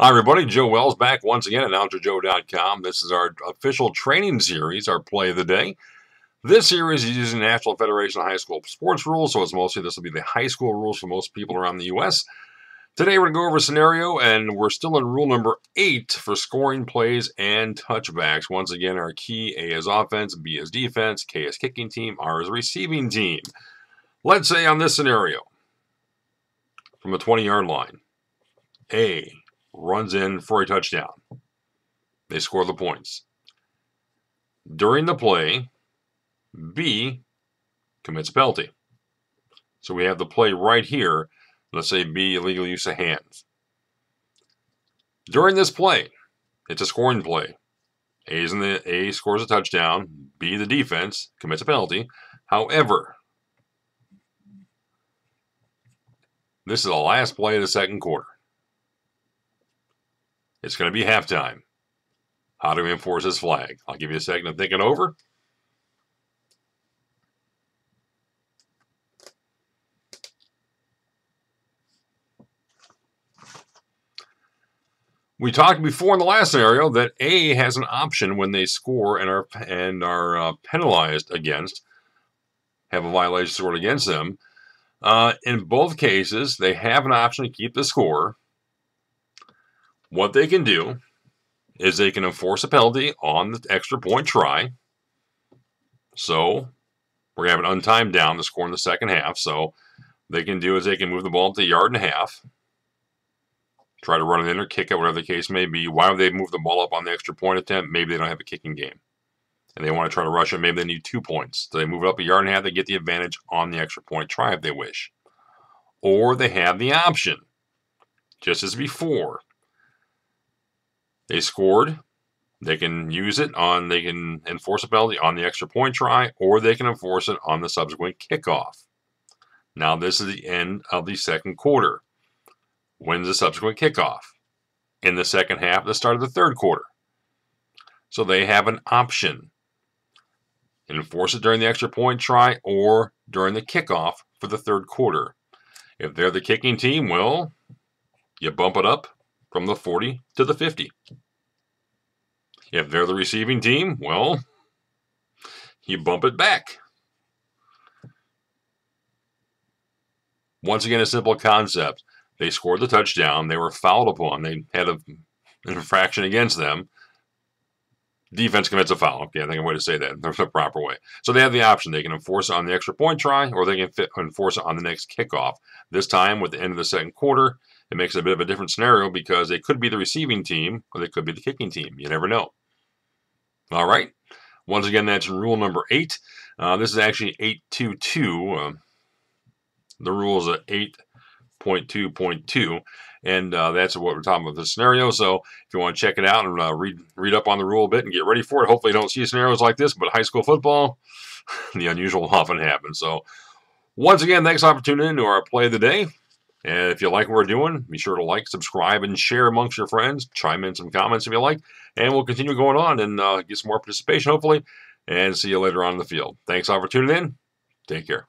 Hi, everybody. Joe Wells back once again at AnnouncerJoe.com. This is our official training series, our play of the day. This series is using the National Federation of High School Sports rules, so it's mostly this will be the high school rules for most people around the U.S. Today we're going to go over a scenario, and we're still in rule number 8 for scoring plays and touchbacks. Once again, our key A is offense, B is defense, K is kicking team, R is receiving team. Let's say on this scenario, from the 20-yard line, A runs in for a touchdown. They score the points. During the play, B commits a penalty. So we have the play right here. Let's say B, illegal use of hands. During this play, it's a scoring play. A scores a touchdown. B, the defense, commits a penalty. However, this is the last play of the second quarter. It's going to be halftime. How do we enforce this flag? I'll give you a second to think it over. We talked before in the last scenario that A has an option when they score and are penalized against, have a violation scored against them. In both cases, they have an option to keep the score. What they can do is they can enforce a penalty on the extra point try. So we're going to have an untimed down to score in the second half. So they can do is they can move the ball up to 1.5 yards. Try to run it in or kick it, whatever the case may be. Why would they move the ball up on the extra point attempt? Maybe they don't have a kicking game and they want to try to rush it. Maybe they need 2 points. So they move it up 1.5 yards. They get the advantage on the extra point try if they wish. Or they have the option, just as before. They scored. They can use it on, they can enforce a penalty on the extra point try, or they can enforce it on the subsequent kickoff. Now, this is the end of the second quarter. When's the subsequent kickoff? In the second half, the start of the third quarter. So they have an option. Enforce it during the extra point try or during the kickoff for the third quarter. If they're the kicking team, well, you bump it up from the 40 to the 50. If they're the receiving team, well, you bump it back. Once again, a simple concept. They scored the touchdown. They were fouled upon. They had an infraction against them. Defense commits a foul. Okay, I think I'm going to say that the proper way. So they have the option. They can enforce it on the extra point try, or they can enforce it on the next kickoff. This time, with the end of the second quarter, it makes it a bit of a different scenario because they could be the receiving team or they could be the kicking team. You never know. All right. Once again, that's rule number 8. This is actually 8.2.2. The rule is 8.2.2. And that's what we're talking about the scenario. So if you want to check it out and read up on the rule a bit and get ready for it, hopefully you don't see scenarios like this, but high school football, the unusual often happens. So once again, thanks for tuning in to our play of the day. And if you like what we're doing, be sure to like, subscribe, and share amongst your friends. Chime in some comments if you like. And we'll continue going on and get some more participation, hopefully. And see you later on in the field. Thanks all for tuning in. Take care.